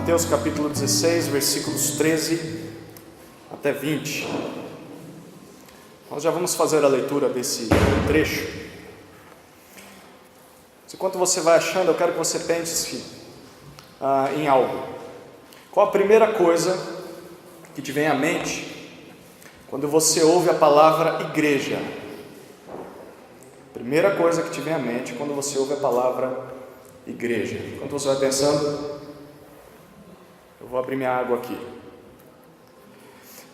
Mateus capítulo 16, versículos 13 até 20. Nós já vamos fazer a leitura desse trecho. Enquanto você vai achando, eu quero que você pense em algo. Qual a primeira coisa que te vem à mente quando você ouve a palavra igreja? Primeira coisa que te vem à mente quando você ouve a palavra igreja. Enquanto você vai pensando, eu vou abrir minha água aqui.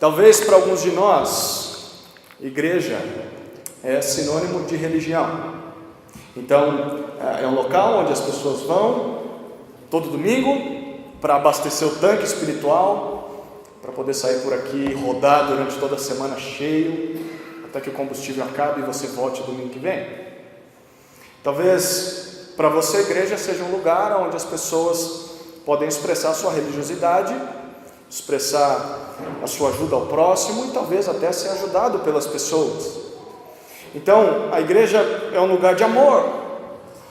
Talvez para alguns de nós, igreja é sinônimo de religião. Então, é um local onde as pessoas vão todo domingo para abastecer o tanque espiritual, para poder sair por aqui e rodar durante toda a semana cheio, até que o combustível acabe e você volte domingo que vem. Talvez para você a igreja seja um lugar onde as pessoas podem expressar a sua religiosidade, expressar a sua ajuda ao próximo e talvez até ser ajudado pelas pessoas. Então, a igreja é um lugar de amor,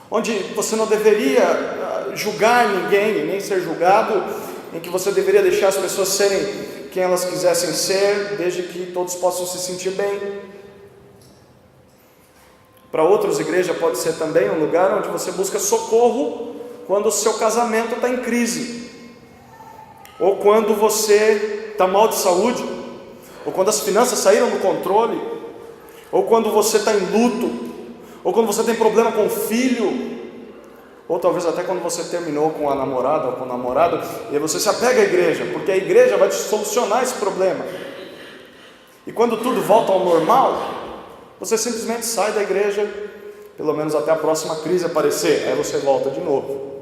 onde você não deveria julgar ninguém, nem ser julgado, em que você deveria deixar as pessoas serem quem elas quisessem ser, desde que todos possam se sentir bem. Para outros, a igreja pode ser também um lugar onde você busca socorro quando o seu casamento está em crise, ou quando você está mal de saúde, ou quando as finanças saíram do controle, ou quando você está em luto, ou quando você tem problema com o filho, ou talvez até quando você terminou com a namorada ou com o namorado, e aí você se apega à igreja, porque a igreja vai te solucionar esse problema. E quando tudo volta ao normal, você simplesmente sai da igreja, pelo menos até a próxima crise aparecer, aí você volta de novo.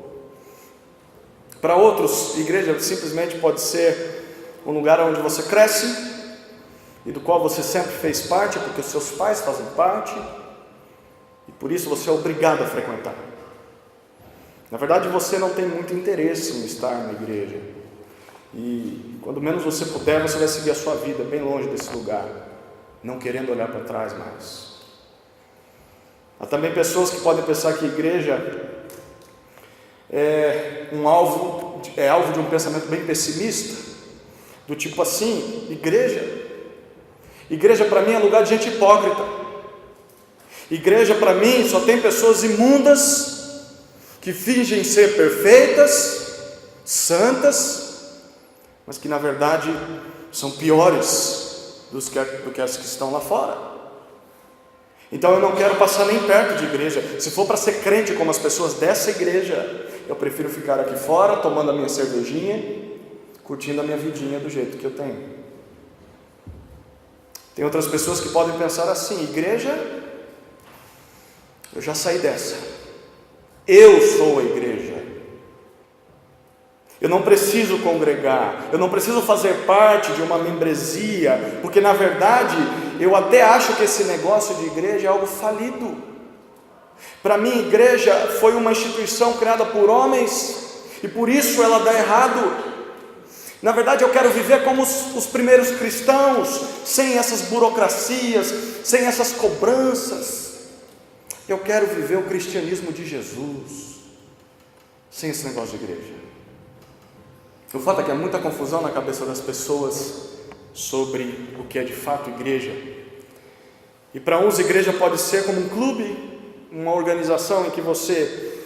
Para outros, igreja simplesmente pode ser um lugar onde você cresce, e do qual você sempre fez parte, porque os seus pais fazem parte, e por isso você é obrigado a frequentar. Na verdade, você não tem muito interesse em estar na igreja, e quando menos você puder, você vai seguir a sua vida bem longe desse lugar, não querendo olhar para trás mais. Há também pessoas que podem pensar que a igreja é alvo de um pensamento bem pessimista, do tipo assim: igreja para mim é lugar de gente hipócrita, igreja para mim só tem pessoas imundas, que fingem ser perfeitas, santas, mas que na verdade são piores do que as que estão lá fora. Então eu não quero passar nem perto de igreja. Se for para ser crente como as pessoas dessa igreja, eu prefiro ficar aqui fora, tomando a minha cervejinha, curtindo a minha vidinha do jeito que eu tenho. Tem outras pessoas que podem pensar assim: igreja, eu já saí dessa, eu sou a igreja, eu não preciso congregar, eu não preciso fazer parte de uma membresia, porque na verdade eu até acho que esse negócio de igreja é algo falido. Para mim, igreja foi uma instituição criada por homens, e por isso ela dá errado. Na verdade, eu quero viver como os primeiros cristãos, sem essas burocracias, sem essas cobranças. Eu quero viver o cristianismo de Jesus, sem esse negócio de igreja. O fato é que há muita confusão na cabeça das pessoas sobre o que é de fato igreja. E para uns, igreja pode ser como um clube, uma organização em que você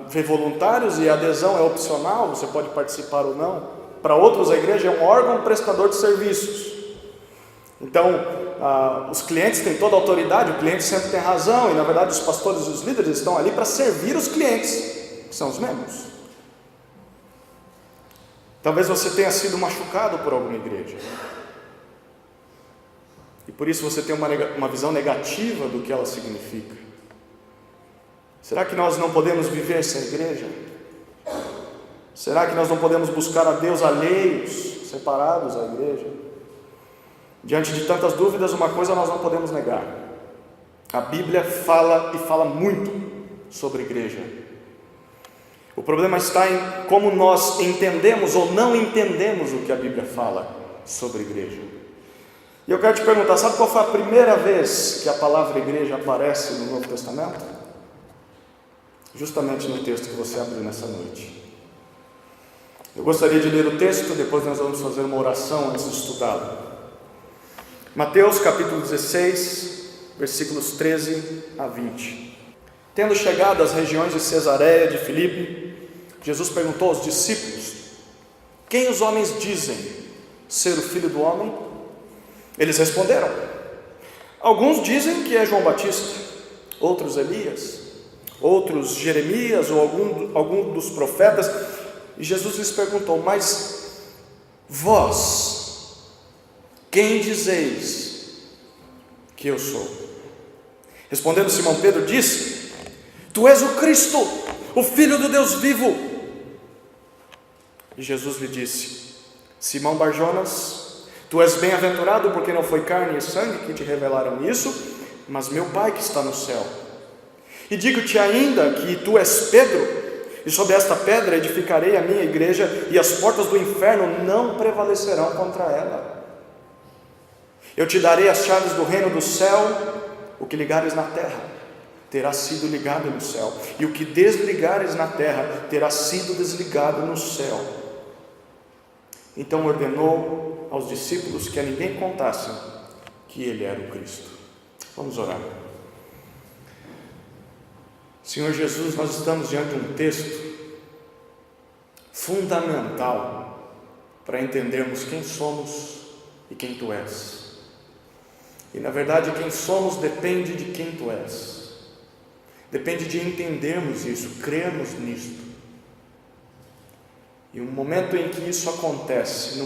vê voluntários e a adesão é opcional, você pode participar ou não. Para outros, a igreja é um órgão prestador de serviços. Então, os clientes têm toda a autoridade, o cliente sempre tem razão, e na verdade os pastores e os líderes estão ali para servir os clientes, que são os membros. Talvez você tenha sido machucado por alguma igreja, e por isso você tem uma visão negativa do que ela significa. Será que nós não podemos viver sem igreja? Será que nós não podemos buscar a Deus alheios, separados à igreja? Diante de tantas dúvidas, uma coisa nós não podemos negar: a Bíblia fala, e fala muito, sobre igreja. O problema está em como nós entendemos ou não entendemos o que a Bíblia fala sobre igreja. E eu quero te perguntar, sabe qual foi a primeira vez que a palavra igreja aparece no Novo Testamento? Justamente no texto que você abriu nessa noite. Eu gostaria de ler o texto, depois nós vamos fazer uma oração antes de estudá-lo. Mateus capítulo 16, versículos 13 a 20. Tendo chegado às regiões de Cesareia de Filipe, Jesus perguntou aos discípulos: quem os homens dizem ser o Filho do Homem? Eles responderam: alguns dizem que é João Batista, outros Elias, outros Jeremias ou algum dos profetas. E Jesus lhes perguntou: mas vós, quem dizeis que eu sou? Respondendo Simão Pedro, disse: tu és o Cristo, o Filho do Deus vivo. E Jesus lhe disse: Simão Barjonas, tu és bem-aventurado, porque não foi carne e sangue que te revelaram isso, mas meu Pai que está no céu. E digo-te ainda que tu és Pedro, e sobre esta pedra edificarei a minha igreja, e as portas do inferno não prevalecerão contra ela. Eu te darei as chaves do reino do céu. O que ligares na terra terá sido ligado no céu, e o que desligares na terra terá sido desligado no céu. Então ordenou aos discípulos que a ninguém contassem que ele era o Cristo. Vamos orar. Senhor Jesus, nós estamos diante de um texto fundamental para entendermos quem somos e quem Tu és. E na verdade quem somos depende de quem Tu és. Depende de entendermos isso, crermos nisto. E no momento em que isso acontece,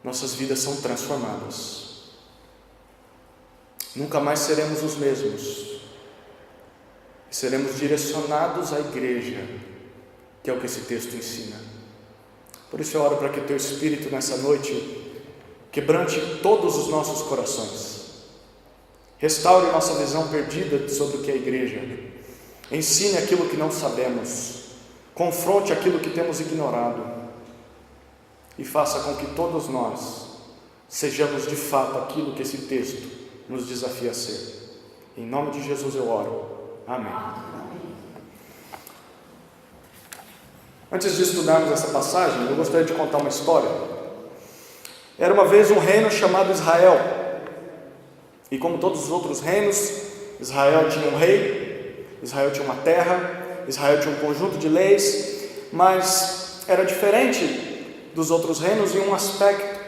nossas vidas são transformadas. Nunca mais seremos os mesmos. Seremos direcionados à igreja, que é o que esse texto ensina. Por isso eu oro para que Teu Espírito nessa noite quebrante todos os nossos corações, restaure nossa visão perdida sobre o que é a igreja, ensine aquilo que não sabemos, confronte aquilo que temos ignorado e faça com que todos nós sejamos de fato aquilo que esse texto nos desafia a ser. Em nome de Jesus eu oro. Amém. Antes de estudarmos essa passagem, eu gostaria de contar uma história. Era uma vez um reino chamado Israel, e como todos os outros reinos, Israel tinha um rei, Israel tinha uma terra, Israel tinha um conjunto de leis, mas era diferente dos outros reinos em um aspecto.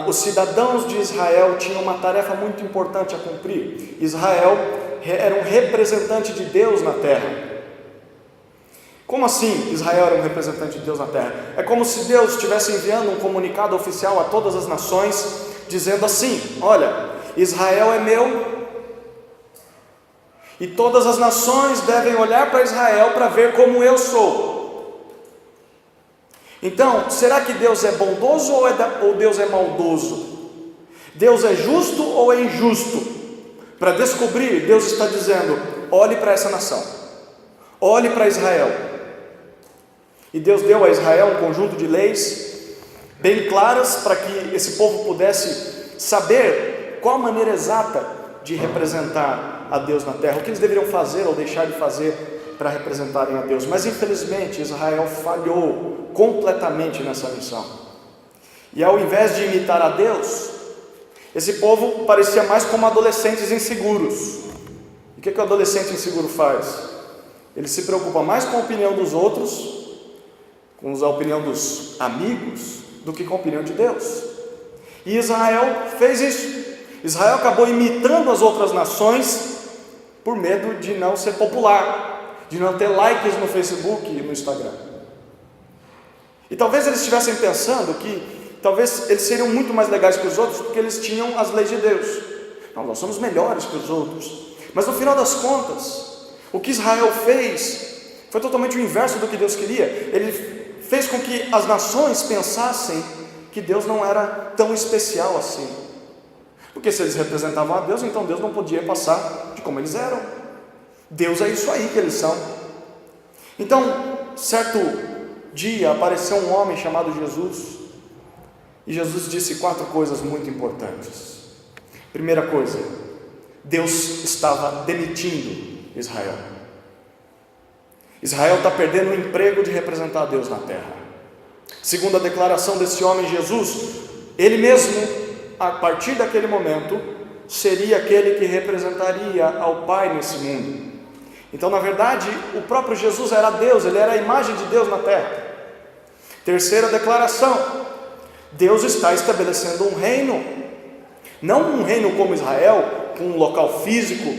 Os cidadãos de Israel tinham uma tarefa muito importante a cumprir. Israel era um representante de Deus na terra. Como assim Israel era um representante de Deus na terra? É como se Deus estivesse enviando um comunicado oficial a todas as nações, dizendo assim: olha, Israel é meu, e todas as nações devem olhar para Israel para ver como eu sou. Então, será que Deus é bondoso ou Deus é maldoso? Deus é justo ou é injusto? Para descobrir, Deus está dizendo: olhe para essa nação, olhe para Israel. E Deus deu a Israel um conjunto de leis bem claras para que esse povo pudesse saber qual a maneira exata de representar a Deus na terra, o que eles deveriam fazer ou deixar de fazer para representarem a Deus. Mas infelizmente Israel falhou completamente nessa missão, e ao invés de imitar a Deus, esse povo parecia mais como adolescentes inseguros. E o que o adolescente inseguro faz? Ele se preocupa mais com a opinião dos outros, com a opinião dos amigos, do que com a opinião de Deus. E Israel fez isso. Israel acabou imitando as outras nações por medo de não ser popular, de não ter likes no Facebook e no Instagram. E talvez eles estivessem pensando que talvez eles seriam muito mais legais que os outros porque eles tinham as leis de Deus. Não, nós somos melhores que os outros. Mas no final das contas, o que Israel fez foi totalmente o inverso do que Deus queria. Ele fez com que as nações pensassem que Deus não era tão especial assim. Porque se eles representavam a Deus, então Deus não podia passar de como eles eram. Deus é isso aí que eles são. Então, certo dia apareceu um homem chamado Jesus, e Jesus disse 4 coisas muito importantes. Primeira coisa, Deus estava demitindo Israel. Israel está perdendo o emprego de representar a Deus na terra. Segundo a declaração desse homem Jesus, ele mesmo, a partir daquele momento, seria aquele que representaria ao Pai nesse mundo. Então, na verdade, o próprio Jesus era Deus, ele era a imagem de Deus na terra. Terceira declaração: Deus está estabelecendo um reino, não um reino como Israel, com um local físico,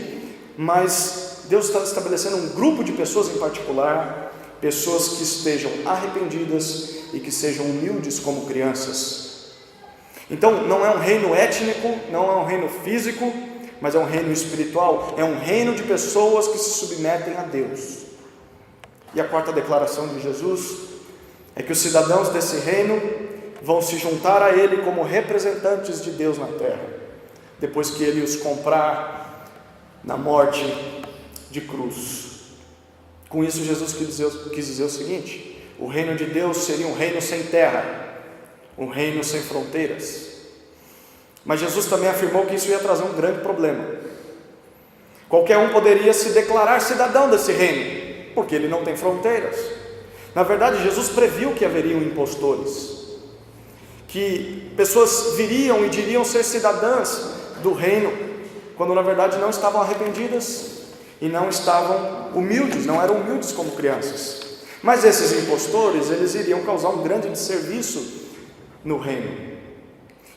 mas Deus está estabelecendo um grupo de pessoas em particular, pessoas que estejam arrependidas e que sejam humildes como crianças. Então, não é um reino étnico, não é um reino físico, mas é um reino espiritual, é um reino de pessoas que se submetem a Deus. E a quarta declaração de Jesus é que os cidadãos desse reino vão se juntar a Ele como representantes de Deus na terra, depois que Ele os comprar na morte de cruz. Com isso, Jesus quis dizer o seguinte: o reino de Deus seria um reino sem terra, um reino sem fronteiras. Mas Jesus também afirmou que isso ia trazer um grande problema. Qualquer um poderia se declarar cidadão desse reino, porque ele não tem fronteiras. Na verdade, Jesus previu que haveriam impostores, que pessoas viriam e diriam ser cidadãs do reino, quando na verdade não estavam arrependidas e não estavam humildes, não eram humildes como crianças. Mas esses impostores, eles iriam causar um grande desserviço no reino.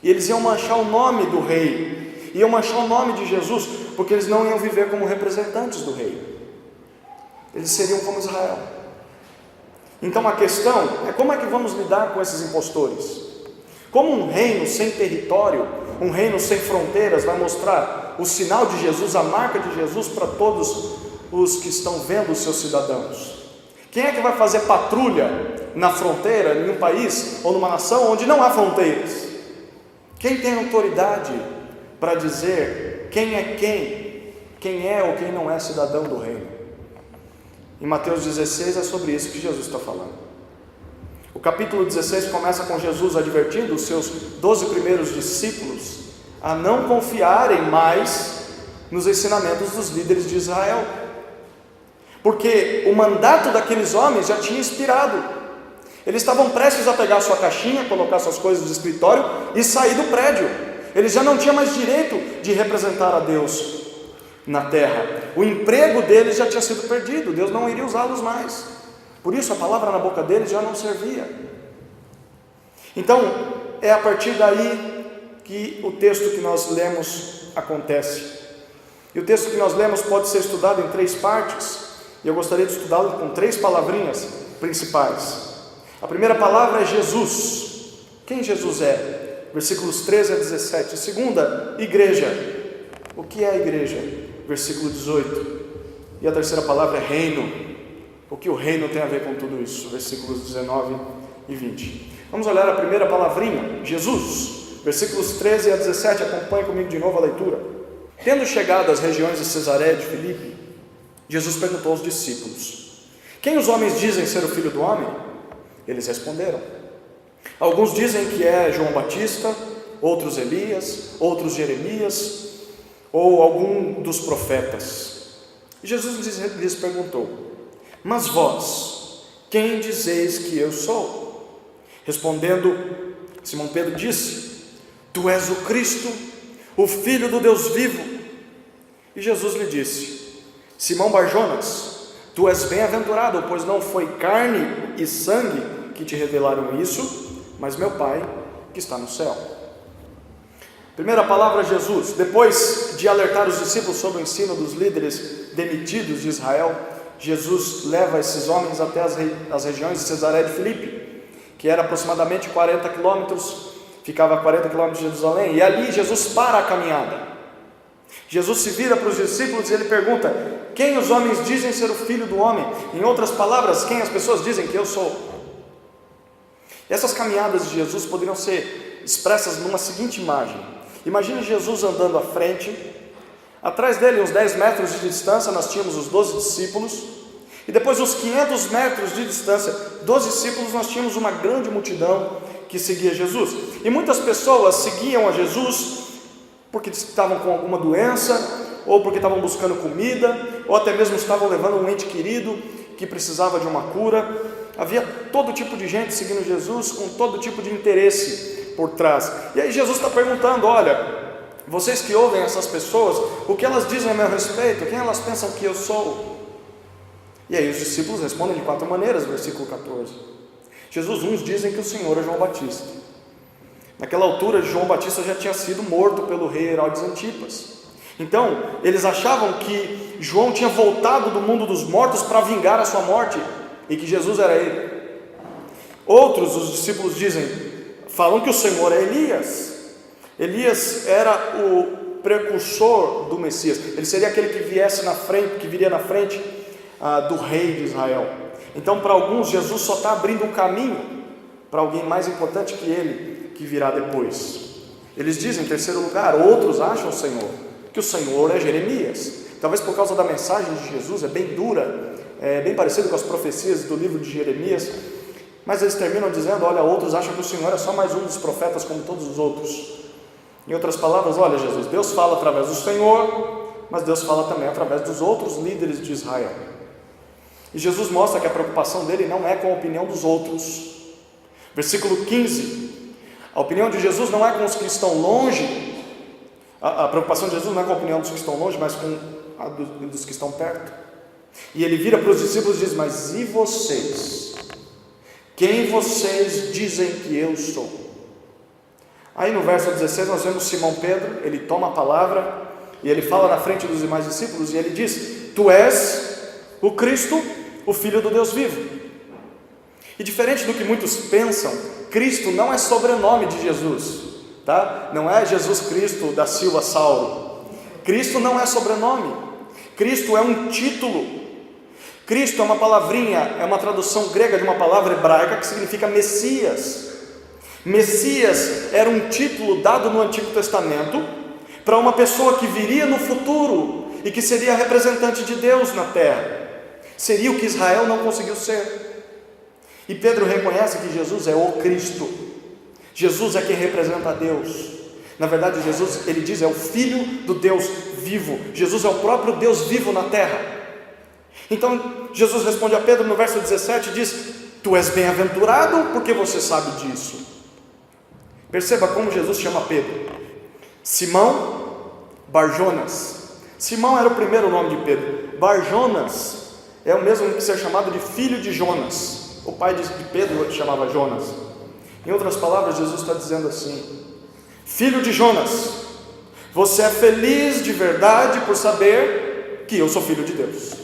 E eles iam manchar o nome do rei, iam manchar o nome de Jesus, porque eles não iam viver como representantes do rei. Eles seriam como Israel. Então a questão é: como é que vamos lidar com esses impostores? Como um reino sem território, um reino sem fronteiras, vai mostrar o sinal de Jesus, a marca de Jesus para todos os que estão vendo os seus cidadãos? Quem é que vai fazer patrulha na fronteira, em um país ou numa nação onde não há fronteiras? Quem tem autoridade para dizer quem é quem é ou quem não é cidadão do reino? Em Mateus 16 é sobre isso que Jesus está falando. O capítulo 16 começa com Jesus advertindo os seus 12 primeiros discípulos a não confiarem mais nos ensinamentos dos líderes de Israel, porque o mandato daqueles homens já tinha expirado. Eles estavam prestes a pegar sua caixinha, colocar suas coisas do escritório e sair do prédio. Eles já não tinham mais direito de representar a Deus na terra. O emprego deles já tinha sido perdido, Deus não iria usá-los mais. Por isso a palavra na boca deles já não servia. Então, é a partir daí que o texto que nós lemos acontece. E o texto que nós lemos pode ser estudado em 3 partes, e eu gostaria de estudá-lo com 3 palavrinhas principais. A primeira palavra é Jesus. Quem Jesus é? Versículos 13 a 17. A segunda, igreja. O que é a igreja? Versículo 18. E a terceira palavra é reino. O que o reino tem a ver com tudo isso? Versículos 19 e 20. Vamos olhar a primeira palavrinha, Jesus. Versículos 13 a 17, acompanhe comigo de novo a leitura. Tendo chegado às regiões de Cesareia de Filipe, Jesus perguntou aos discípulos: quem os homens dizem ser o Filho do Homem? Eles responderam: alguns dizem que é João Batista, outros Elias, outros Jeremias, ou algum dos profetas. E Jesus lhes perguntou: mas vós, quem dizeis que eu sou? Respondendo, Simão Pedro disse: tu és o Cristo, o Filho do Deus vivo. E Jesus lhe disse: Simão Barjonas, tu és bem-aventurado, pois não foi carne e sangue que te revelaram isso, mas meu Pai que está no céu. Primeira palavra, Jesus. Depois de alertar os discípulos sobre o ensino dos líderes demitidos de Israel, Jesus leva esses homens até as regiões de Cesareia de Filipe, que era aproximadamente 40 quilômetros, ficava a 40 quilômetros de Jerusalém, e ali Jesus para a caminhada. Jesus se vira para os discípulos e ele pergunta: quem os homens dizem ser o Filho do Homem? Em outras palavras, quem as pessoas dizem que eu sou? E essas caminhadas de Jesus poderiam ser expressas numa seguinte imagem. Imagine Jesus andando à frente, atrás dele, uns 10 metros de distância, nós tínhamos os 12 discípulos, e depois uns 500 metros de distância dos discípulos, nós tínhamos uma grande multidão que seguia Jesus. E muitas pessoas seguiam a Jesus porque estavam com alguma doença, ou porque estavam buscando comida, ou até mesmo estavam levando um ente querido que que precisava de uma cura. Havia todo tipo de gente seguindo Jesus, com todo tipo de interesse por trás. E aí Jesus está perguntando: olha, vocês que ouvem essas pessoas, o que elas dizem a meu respeito? Quem elas pensam que eu sou? E aí os discípulos respondem de 4 maneiras, versículo 14. Uns dizem que o Senhor é João Batista. Naquela altura, João Batista já tinha sido morto pelo rei Herodes Antipas. Então, eles achavam que João tinha voltado do mundo dos mortos para vingar a sua morte, e que Jesus era ele. Outros, os discípulos falam que o Senhor é Elias. Elias era o precursor do Messias. Ele seria aquele que viria na frente do rei de Israel. Então, para alguns, Jesus só está abrindo um caminho para alguém mais importante que ele, que virá depois. Eles dizem, em terceiro lugar, outros acham que o Senhor é Jeremias. Talvez por causa da mensagem de Jesus, é bem dura, é bem parecido com as profecias do livro de Jeremias, mas eles terminam dizendo: olha, outros acham que o Senhor é só mais um dos profetas como todos os outros. Em outras palavras, olha, Jesus, Deus fala através do Senhor, mas Deus fala também através dos outros líderes de Israel. E Jesus mostra que a preocupação dele não é com a opinião dos outros. Versículo 15, a opinião de Jesus não é com os que estão longe, a preocupação de Jesus não é com a opinião dos que estão longe, mas com a dos que estão perto. E ele vira para os discípulos e diz: mas e vocês? Quem vocês dizem que eu sou? Aí no verso 16 nós vemos Simão Pedro. Ele toma a palavra e ele fala na frente dos demais discípulos e ele diz: tu és o Cristo, o Filho do Deus vivo. E diferente do que muitos pensam, Cristo não é sobrenome de Jesus, tá? Não é Jesus Cristo da Silva Sauro. Cristo não é sobrenome. Cristo é um título. Cristo é uma palavrinha, é uma tradução grega de uma palavra hebraica que significa Messias. Messias era um título dado no Antigo Testamento para uma pessoa que viria no futuro e que seria representante de Deus na terra. Seria o que Israel não conseguiu ser. E Pedro reconhece que Jesus é o Cristo. Jesus é quem representa a Deus. Na verdade, Jesus, ele diz, é o Filho do Deus vivo. Jesus é o próprio Deus vivo na terra. Então, Jesus responde a Pedro no verso 17 e diz: tu és bem-aventurado porque você sabe disso. Perceba como Jesus chama Pedro: Simão Barjonas. Simão era o primeiro nome de Pedro. Barjonas é o mesmo que ser chamado de filho de Jonas. O pai de Pedro chamava Jonas. Em outras palavras, Jesus está dizendo assim: filho de Jonas, você é feliz de verdade por saber que eu sou filho de Deus.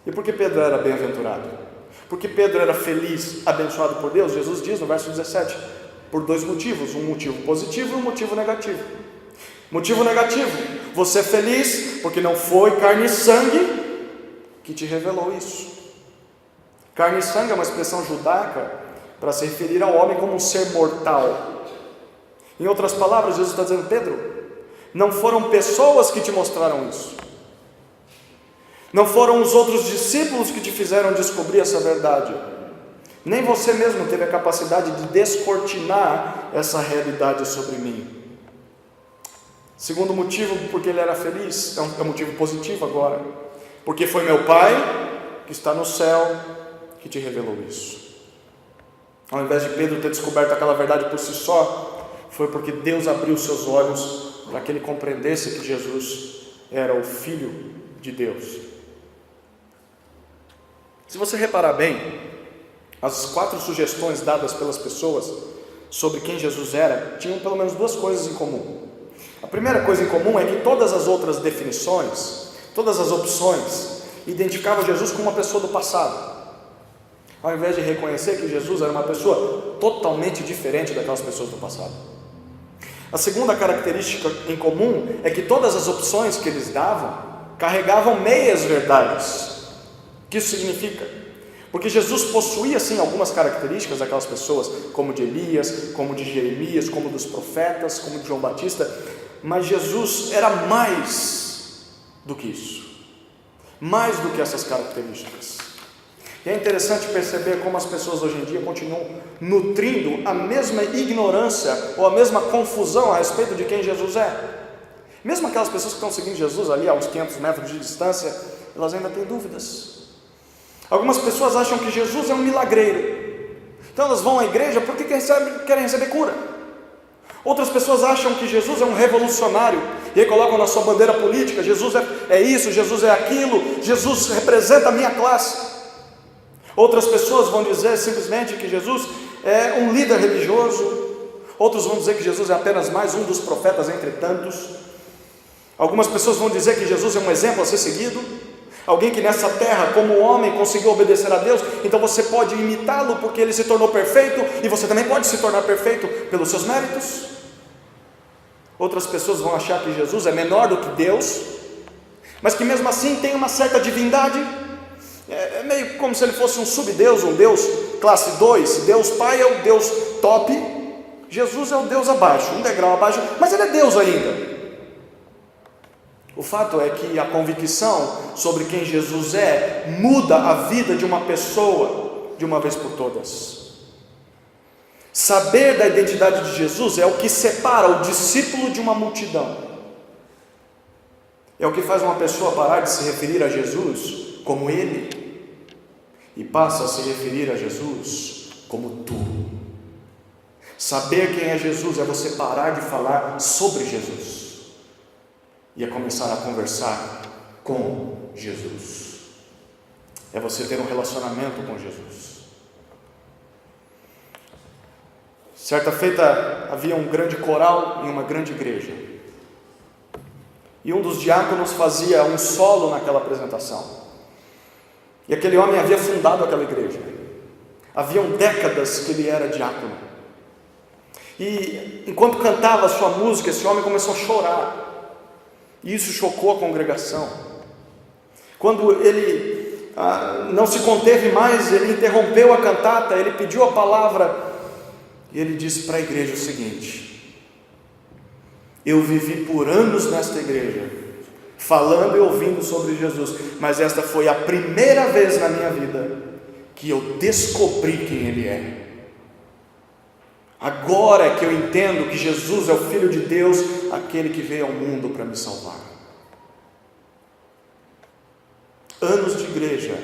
E por que Pedro era bem-aventurado? Porque Pedro era feliz, abençoado por Deus? Jesus diz no verso 17, por 2 motivos: um motivo positivo e um motivo negativo. Motivo negativo: você é feliz porque não foi carne e sangue que te revelou isso. Carne e sangue é uma expressão judaica para se referir ao homem como um ser mortal. Em outras palavras, Jesus está dizendo: Pedro, não foram pessoas que te mostraram isso, não foram os outros discípulos que te fizeram descobrir essa verdade, nem você mesmo teve a capacidade de descortinar essa realidade sobre mim. Segundo motivo, porque ele era feliz, é um motivo positivo agora, porque foi meu Pai que está no céu que te revelou isso. Ao invés de Pedro ter descoberto aquela verdade por si só, foi porque Deus abriu seus olhos para que ele compreendesse que Jesus era o Filho de Deus. Se você reparar bem, as 4 sugestões dadas pelas pessoas sobre quem Jesus era tinham pelo menos 2 coisas em comum. A primeira coisa em comum é que todas as outras definições, todas as opções, identificavam Jesus como uma pessoa do passado, ao invés de reconhecer que Jesus era uma pessoa totalmente diferente daquelas pessoas do passado. A segunda característica em comum é que todas as opções que eles davam carregavam meias verdades. O que isso significa? Porque Jesus possuía sim algumas características daquelas pessoas, como de Elias, como de Jeremias, como dos profetas, como de João Batista, mas Jesus era mais do que isso, mais do que essas características. E é interessante perceber como as pessoas hoje em dia continuam nutrindo a mesma ignorância ou a mesma confusão a respeito de quem Jesus é. Mesmo aquelas pessoas que estão seguindo Jesus ali a uns 500 metros de distância, elas ainda têm dúvidas. Algumas pessoas acham que Jesus é um milagreiro, então elas vão à igreja porque querem receber cura. Outras pessoas acham que Jesus é um revolucionário, e aí colocam na sua bandeira política: Jesus é isso, Jesus é aquilo, Jesus representa a minha classe. Outras pessoas vão dizer simplesmente que Jesus é um líder religioso. Outros vão dizer que Jesus é apenas mais um dos profetas entre tantos. Algumas pessoas vão dizer que Jesus é um exemplo a ser seguido, alguém que nessa terra, como homem, conseguiu obedecer a Deus, então você pode imitá-lo porque ele se tornou perfeito, e você também pode se tornar perfeito pelos seus méritos. Outras pessoas vão achar que Jesus é menor do que Deus, mas que mesmo assim tem uma certa divindade. É meio como se ele fosse um subdeus, um Deus classe 2. Deus Pai é o Deus top, Jesus é o Deus abaixo, um degrau abaixo, mas ele é Deus ainda. O fato é que a convicção sobre quem Jesus muda a vida de uma pessoa de uma vez por todas. Saber da identidade de Jesus é o que separa o discípulo de uma multidão. É o que faz uma pessoa parar de se referir a Jesus como Ele e passa a se referir a Jesus como Tu. Saber quem é Jesus é você parar de falar sobre Jesus e começar a conversar com Jesus. É você ter um relacionamento com Jesus. Certa feita havia um grande coral em uma grande igreja, e um dos diáconos fazia um solo naquela apresentação, e aquele homem havia fundado aquela igreja. Haviam décadas que ele era diácono, e enquanto cantava a sua música, esse homem começou a chorar, e isso chocou a congregação. Quando ele não se conteve mais, ele interrompeu a cantata, ele pediu a palavra, e ele disse para a igreja o seguinte: eu vivi por anos nesta igreja, falando e ouvindo sobre Jesus, mas esta foi a primeira vez na minha vida que eu descobri quem Ele é. Agora é que eu entendo que Jesus é o Filho de Deus, aquele que veio ao mundo para me salvar. Anos de igreja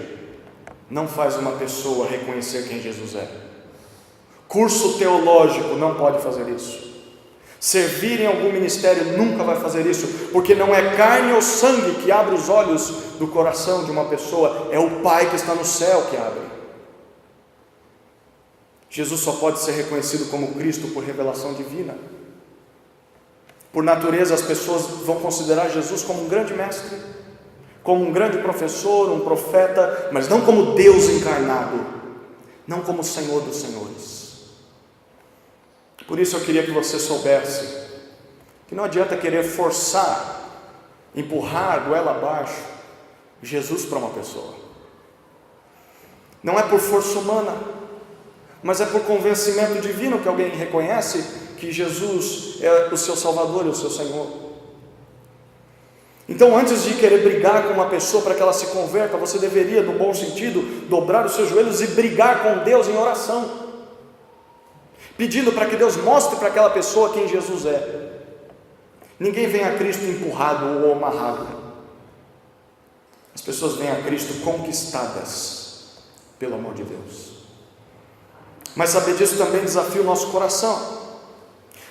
não faz uma pessoa reconhecer quem Jesus é. Curso teológico não pode fazer isso. Servir em algum ministério nunca vai fazer isso, porque não é carne ou sangue que abre os olhos do coração de uma pessoa, é o Pai que está no céu que abre. Jesus só pode ser reconhecido como Cristo por revelação divina. Por natureza, as pessoas vão considerar Jesus como um grande mestre, como um grande professor, um profeta, mas não como Deus encarnado, não como o Senhor dos Senhores. Por isso eu queria que você soubesse que não adianta querer forçar, empurrar goela abaixo Jesus para uma pessoa. Não é por força humana, mas é por convencimento divino que alguém reconhece que Jesus é o seu Salvador e o seu Senhor. Então, antes de querer brigar com uma pessoa para que ela se converta, você deveria, no bom sentido, dobrar os seus joelhos e brigar com Deus em oração, pedindo para que Deus mostre para aquela pessoa quem Jesus é. Ninguém vem a Cristo empurrado ou amarrado. As pessoas vêm a Cristo conquistadas pelo amor de Deus. Mas saber disso também desafia o nosso coração.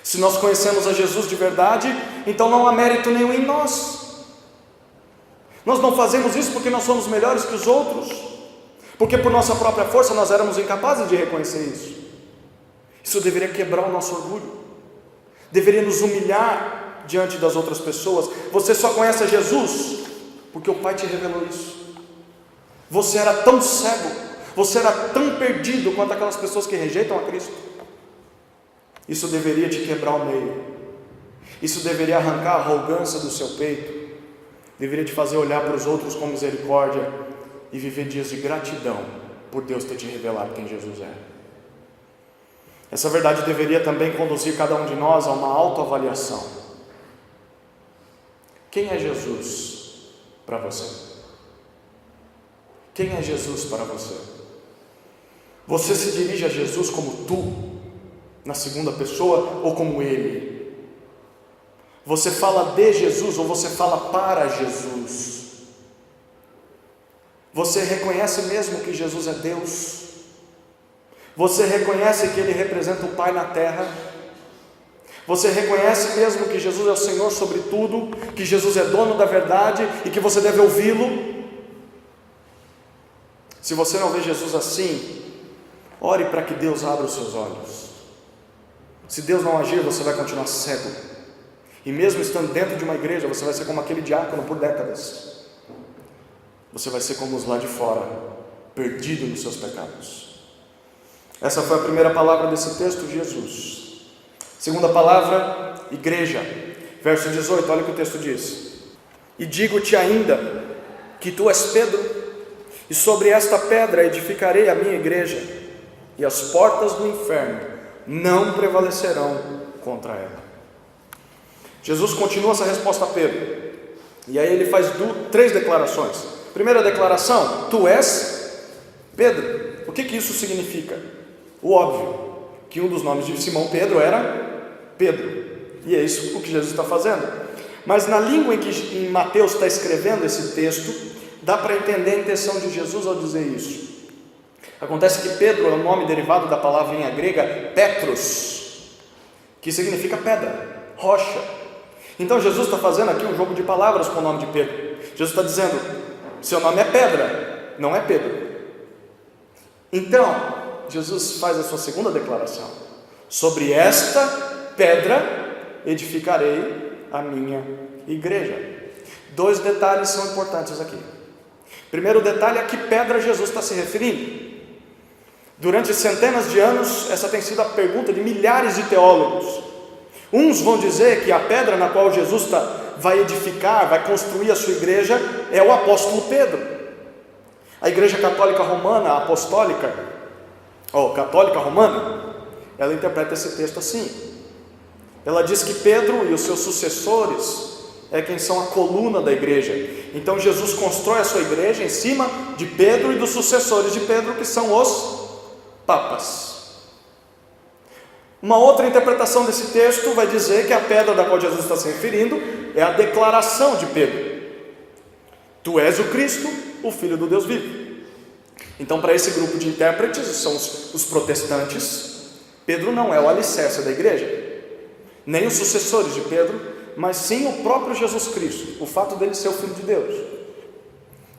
Se nós conhecemos a Jesus de verdade, então não há mérito nenhum em nós. Nós não fazemos isso porque nós somos melhores que os outros, porque por nossa própria força nós éramos incapazes de reconhecer isso. Isso deveria quebrar o nosso orgulho, deveria nos humilhar diante das outras pessoas. Você só conhece a Jesus porque o Pai te revelou isso. Você era tão cego, você era tão perdido quanto aquelas pessoas que rejeitam a Cristo. Isso deveria te quebrar ao meio, isso deveria arrancar a arrogância do seu peito, deveria te fazer olhar para os outros com misericórdia e viver dias de gratidão por Deus ter te revelado quem Jesus é. Essa verdade deveria também conduzir cada um de nós a uma autoavaliação. Quem é Jesus para você? Quem é Jesus para você? Você se dirige a Jesus como tu, na segunda pessoa, ou como Ele? Você fala de Jesus ou você fala para Jesus? Você reconhece mesmo que Jesus é Deus? Você reconhece que Ele representa o Pai na terra? Você reconhece mesmo que Jesus é o Senhor sobre tudo, que Jesus é dono da verdade e que você deve ouvi-lo? Se você não vê Jesus assim, ore para que Deus abra os seus olhos. Se Deus não agir, você vai continuar cego. E mesmo estando dentro de uma igreja, você vai ser como aquele diácono por décadas. Você vai ser como os lá de fora, perdido nos seus pecados. Essa foi a primeira palavra desse texto, Jesus. Segunda palavra, igreja. Verso 18, olha o que o texto diz. E digo-te ainda que tu és Pedro, e sobre esta pedra edificarei a minha igreja, e as portas do inferno não prevalecerão contra ela. Jesus continua essa resposta a Pedro, e aí ele faz 3 declarações. Primeira declaração, tu és Pedro. O que isso significa? O óbvio, que um dos nomes de Simão Pedro era Pedro, e é isso o que Jesus está fazendo. Mas na língua em que em Mateus está escrevendo esse texto, dá para entender a intenção de Jesus ao dizer isso. Acontece que Pedro é um nome derivado da palavrinha grega Petros, que significa pedra, rocha. Então Jesus está fazendo aqui um jogo de palavras com o nome de Pedro. Jesus está dizendo, seu nome é pedra, não é Pedro. Então, Jesus faz a sua segunda declaração. Sobre esta pedra edificarei a minha igreja. 2 detalhes são importantes aqui. Primeiro detalhe, a que pedra Jesus está se referindo? Durante centenas de anos, essa tem sido a pergunta de milhares de teólogos. Uns vão dizer que a pedra na qual Jesus vai edificar, vai construir a sua igreja, é o apóstolo Pedro. A igreja católica romana, apostólica, católica romana, ela interpreta esse texto assim. Ela diz que Pedro e os seus sucessores é quem são a coluna da igreja. Então Jesus constrói a sua igreja em cima de Pedro e dos sucessores de Pedro, que são os papas. Uma outra interpretação desse texto vai dizer que a pedra da qual Jesus está se referindo é a declaração de Pedro: tu és o Cristo, o Filho do Deus vivo. Então, para esse grupo de intérpretes, são os protestantes, Pedro não é o alicerce da igreja, nem os sucessores de Pedro, mas sim o próprio Jesus Cristo, o fato dele ser o Filho de Deus.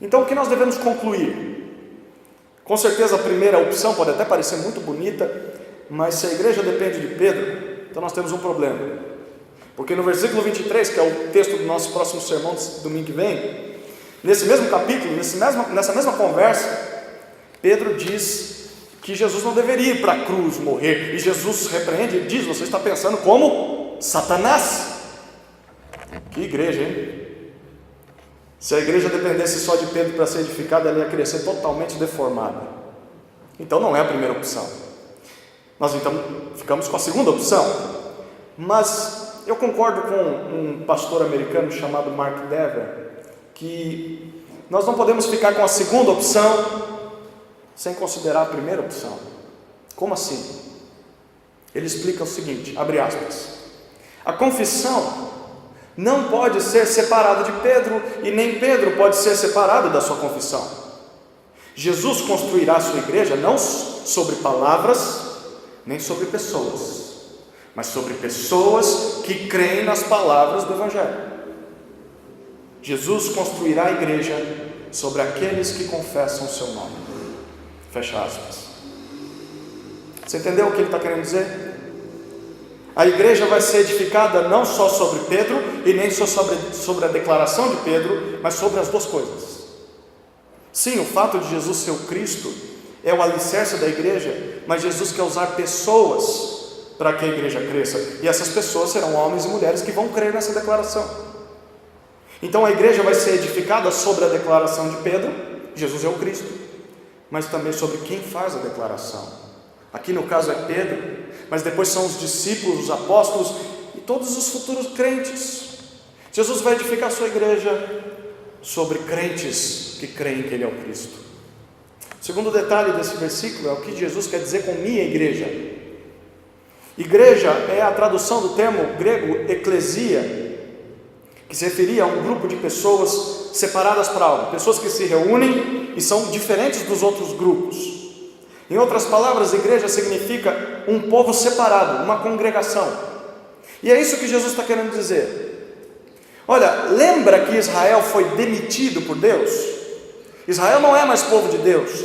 Então, o que nós devemos concluir? Com certeza a primeira opção pode até parecer muito bonita, mas se a igreja depende de Pedro, então nós temos um problema. Porque no versículo 23, que é o texto do nosso próximo sermão domingo que vem, nesse mesmo capítulo, nessa mesma conversa, Pedro diz que Jesus não deveria ir para a cruz morrer, e Jesus repreende e diz: você está pensando como Satanás. Que igreja, hein? Se a igreja dependesse só de Pedro para ser edificada, ela ia crescer totalmente deformada. Então não é a primeira opção. Nós então ficamos com a segunda opção. Mas eu concordo com um pastor americano chamado Mark Dever, que nós não podemos ficar com a segunda opção sem considerar a primeira opção. Como assim? Ele explica o seguinte, abre aspas: a confissão não pode ser separada de Pedro, e nem Pedro pode ser separado da sua confissão. Jesus construirá a sua igreja não sobre palavras, nem sobre pessoas, mas sobre pessoas que creem nas palavras do Evangelho. Jesus construirá a igreja sobre aqueles que confessam o seu nome. Fecha aspas. Você entendeu o que ele está querendo dizer? A igreja vai ser edificada não só sobre Pedro e nem só sobre a declaração de Pedro, mas sobre as duas coisas. Sim, o fato de Jesus ser o Cristo é o alicerce da igreja, mas Jesus quer usar pessoas para que a igreja cresça, e essas pessoas serão homens e mulheres que vão crer nessa declaração. Então a igreja vai ser edificada sobre a declaração de Pedro, Jesus é o Cristo, mas também sobre quem faz a declaração. Aqui no caso é Pedro, mas depois são os discípulos, os apóstolos e todos os futuros crentes. Jesus vai edificar a sua igreja sobre crentes que creem que Ele é o Cristo. O segundo detalhe desse versículo é o que Jesus quer dizer com minha igreja. Igreja é a tradução do termo grego eclesia, que que se referia a um grupo de pessoas separadas para algo, pessoas que se reúnem e são diferentes dos outros grupos. Em outras palavras, igreja significa um povo separado, uma congregação. E é isso que Jesus está querendo dizer. Olha, lembra que Israel foi demitido por Deus? Israel não é mais povo de Deus.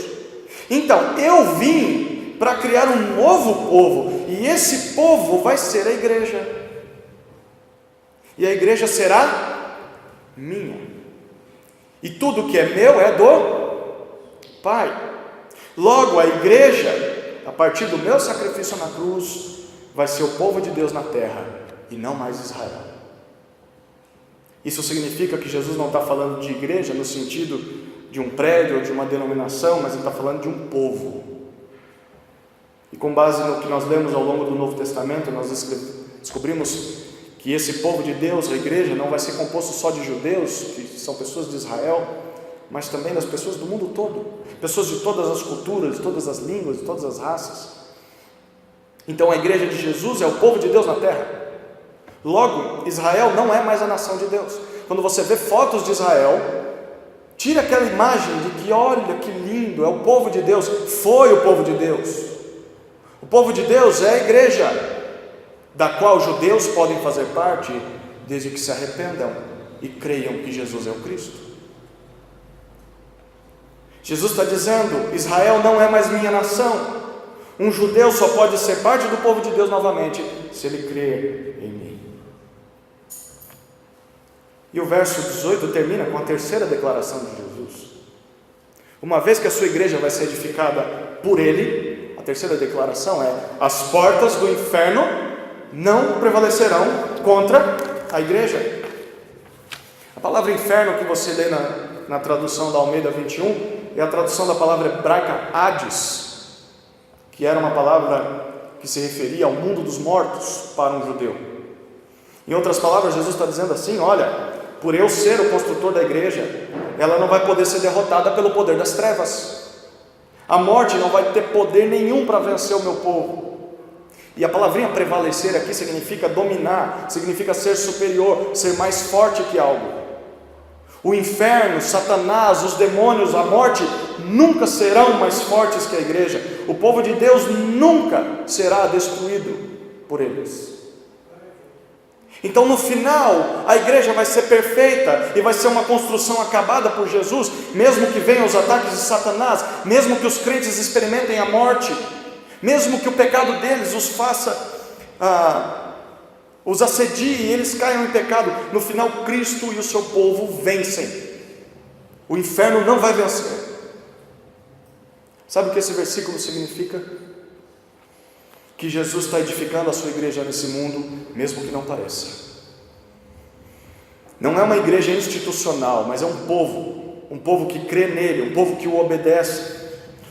Então, eu vim para criar um novo povo, e esse povo vai ser a igreja. E a igreja será minha. E tudo que é meu é do Pai. Logo, a igreja, a partir do meu sacrifício na cruz, vai ser o povo de Deus na terra, e não mais Israel. Isso significa que Jesus não está falando de igreja no sentido de um prédio ou de uma denominação, mas ele está falando de um povo. E com base no que nós lemos ao longo do Novo Testamento, nós descobrimos que esse povo de Deus, a igreja, não vai ser composto só de judeus, que são pessoas de Israel, mas também das pessoas do mundo todo, pessoas de todas as culturas, de todas as línguas, de todas as raças. Então a igreja de Jesus é o povo de Deus na terra. Logo, Israel não é mais a nação de Deus. Quando você vê fotos de Israel, tira aquela imagem de que, olha que lindo, é o povo de Deus. Foi o povo de Deus. O povo de Deus é a igreja, da qual judeus podem fazer parte, desde que se arrependam e creiam que Jesus é o Cristo. Jesus está dizendo: Israel não é mais minha nação. Um judeu só pode ser parte do povo de Deus novamente se ele crer em mim. E o verso 18 termina com a terceira declaração de Jesus. Uma vez que a sua igreja vai ser edificada por ele, a terceira declaração é: as portas do inferno não prevalecerão contra a igreja. A palavra inferno que você lê na tradução da Almeida 21 é a tradução da palavra hebraica Hades, que era uma palavra que se referia ao mundo dos mortos para um judeu. Em outras palavras, Jesus está dizendo assim: olha, por eu ser o construtor da igreja, ela não vai poder ser derrotada pelo poder das trevas. A morte não vai ter poder nenhum para vencer o meu povo. E a palavrinha prevalecer aqui significa dominar, significa ser superior, ser mais forte que algo. O inferno, Satanás, os demônios, a morte nunca serão mais fortes que a igreja. O povo de Deus nunca será destruído por eles. Então no final, a igreja vai ser perfeita e vai ser uma construção acabada por Jesus, mesmo que venham os ataques de Satanás, mesmo que os crentes experimentem a morte, mesmo que o pecado deles os faça os assedie e eles caiam em pecado. No final, Cristo e o seu povo vencem. O inferno não vai vencer. Sabe o que esse versículo significa? Que Jesus está edificando a sua igreja nesse mundo, mesmo que não pareça. Não é uma igreja institucional, mas é um povo que crê nele, um povo que o obedece,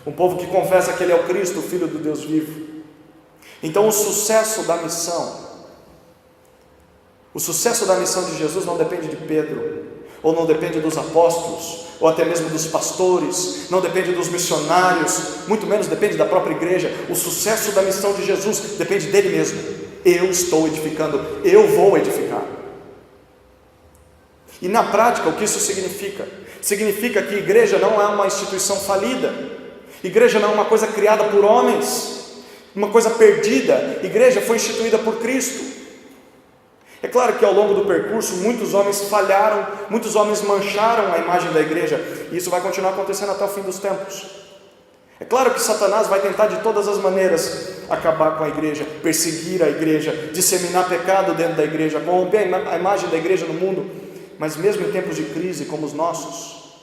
um povo que confessa que ele é o Cristo, o Filho do Deus vivo. Então o sucesso da missão de Jesus não depende de Pedro, ou não depende dos apóstolos, ou até mesmo dos pastores, não depende dos missionários, muito menos depende da própria igreja. O sucesso da missão de Jesus depende dele mesmo. Eu estou edificando, eu vou edificar. E na prática, o que isso significa? Significa que igreja não é uma instituição falida, igreja não é uma coisa criada por homens, uma coisa perdida. Igreja foi instituída por Cristo. É claro que ao longo do percurso muitos homens falharam, muitos homens mancharam a imagem da igreja, e isso vai continuar acontecendo até o fim dos tempos. É claro que Satanás vai tentar de todas as maneiras acabar com a igreja, perseguir a igreja, disseminar pecado dentro da igreja, corromper a imagem da igreja no mundo. Mas mesmo em tempos de crise como os nossos,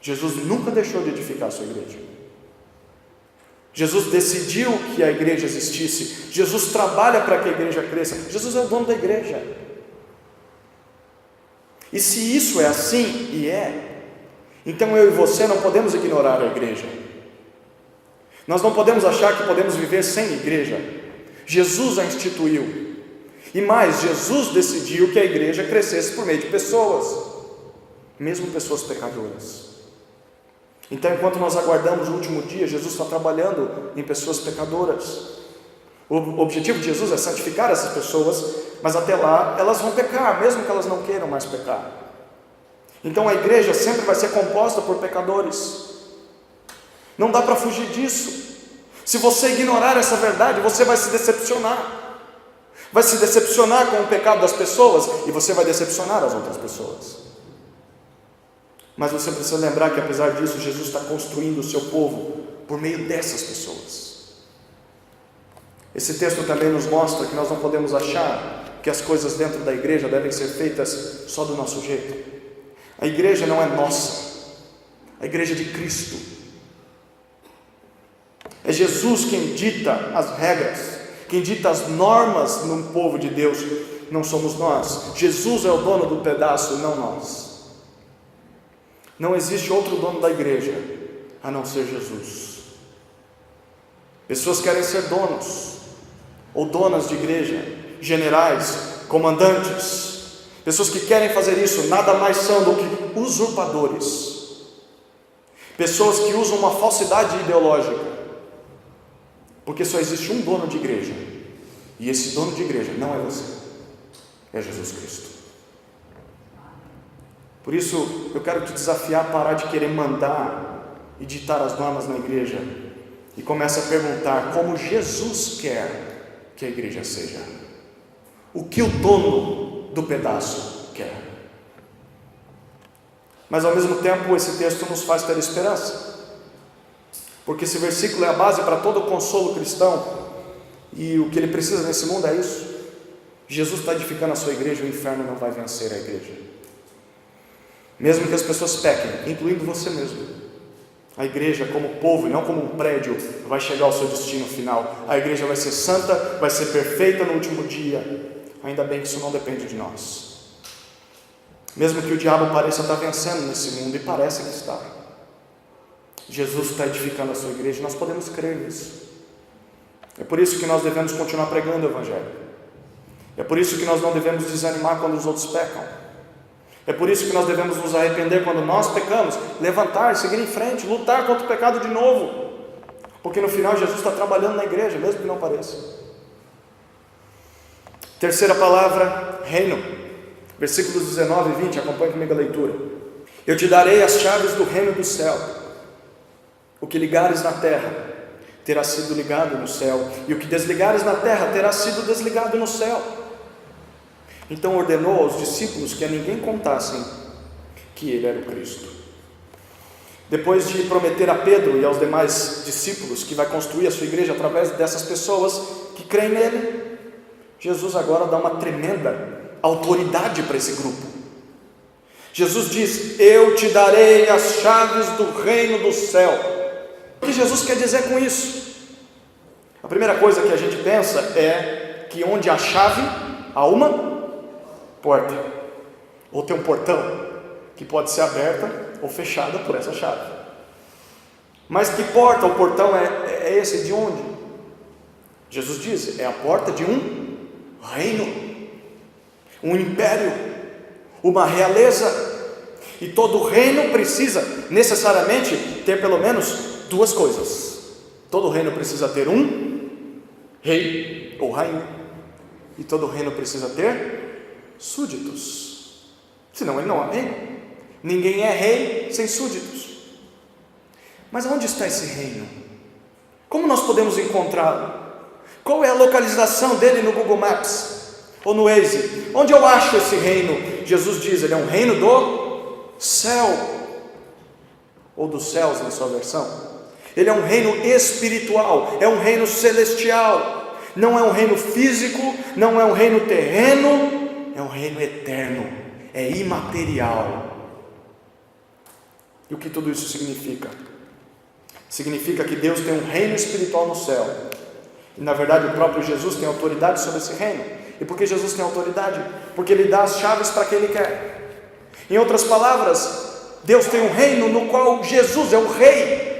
Jesus nunca deixou de edificar a sua igreja. Jesus decidiu que a igreja existisse. Jesus trabalha para que a igreja cresça. Jesus é o dono da igreja. E se isso é assim, e então eu e você não podemos ignorar a igreja. Nós não podemos achar que podemos viver sem igreja. Jesus a instituiu. E mais, Jesus decidiu que a igreja crescesse por meio de pessoas, mesmo pessoas pecadoras. Então, enquanto nós aguardamos o último dia, Jesus está trabalhando em pessoas pecadoras. O objetivo de Jesus é santificar essas pessoas mas até lá elas vão pecar, mesmo que elas não queiram mais pecar. Então a igreja sempre vai ser composta por pecadores. Não dá para fugir disso. Se você ignorar essa verdade, você vai se decepcionar. Vai se decepcionar com o pecado das pessoas e você vai decepcionar as outras pessoas. Mas você precisa lembrar que apesar disso, Jesus está construindo o seu povo por meio dessas pessoas. Esse texto também nos mostra que nós não podemos achar que as coisas dentro da igreja devem ser feitas só do nosso jeito. A igreja não é nossa, a igreja é de Cristo. É Jesus quem dita as regras, quem dita as normas no povo de Deus, não somos nós. Jesus é o dono do pedaço, não nós. Não existe outro dono da igreja a não ser Jesus. Pessoas querem ser donos ou donas de igreja, generais, comandantes. Pessoas que querem fazer isso nada mais são do que usurpadores. Pessoas que usam uma falsidade ideológica, porque só existe um dono de igreja, e esse dono de igreja não é você, é Jesus Cristo. Por isso eu quero te desafiar a parar de querer mandar e ditar as normas na igreja, e comece a perguntar como Jesus quer que a igreja seja, o que o dono do pedaço quer. Mas ao mesmo tempo esse texto nos faz ter esperança, porque esse versículo é a base para todo o consolo cristão, e o que ele precisa nesse mundo é isso. Jesus está edificando a sua igreja, o inferno não vai vencer a igreja, mesmo que as pessoas pequem, incluindo você mesmo. A igreja, como povo e não como um prédio, vai chegar ao seu destino final. A igreja vai ser santa, vai ser perfeita no último dia. Ainda bem que isso não depende de nós. Mesmo que o diabo pareça estar vencendo nesse mundo, e parece que está, Jesus está edificando a sua igreja, e nós podemos crer nisso. É por isso que nós devemos continuar pregando o Evangelho. É por isso que nós não devemos desanimar quando os outros pecam. É por isso que nós devemos nos arrepender quando nós pecamos, levantar, seguir em frente, lutar contra o pecado de novo, porque no final Jesus está trabalhando na igreja, mesmo que não pareça. Terceira palavra, reino, versículos 19 e 20, acompanhe comigo a leitura. Eu te darei as chaves do reino do céu. O que ligares na terra terá sido ligado no céu, e o que desligares na terra terá sido desligado no céu. Então ordenou aos discípulos que a ninguém contassem que ele era o Cristo. Depois de prometer a Pedro e aos demais discípulos que vai construir a sua igreja através dessas pessoas que creem nele, Jesus agora dá uma tremenda autoridade para esse grupo. Jesus diz: eu te darei as chaves do reino do céu. O que Jesus quer dizer com isso? A primeira coisa que a gente pensa é que onde há chave, há uma porta, ou tem um portão que pode ser aberta ou fechada por essa chave. Mas que porta ou portão é esse? De onde? Jesus diz: é a porta de um reino, um império, uma realeza. E todo reino precisa necessariamente ter pelo menos duas coisas. Todo reino precisa ter um rei ou rainha, e todo reino precisa ter súditos, senão ele não é reino. Ninguém é rei sem súditos. Mas onde está esse reino? Como nós podemos encontrá-lo? Qual é a localização dele no Google Maps ou no Waze? Onde eu acho esse reino? Jesus diz: ele é um reino do céu, ou dos céus na sua versão. Ele é um reino espiritual, é um reino celestial, não é um reino físico, não é um reino terreno, é um reino eterno, é imaterial. E o que tudo isso significa? Significa que Deus tem um reino espiritual no céu, e na verdade o próprio Jesus tem autoridade sobre esse reino. E por que Jesus tem autoridade? Porque Ele dá as chaves para quem Ele quer. Em outras palavras, Deus tem um reino no qual Jesus é o rei.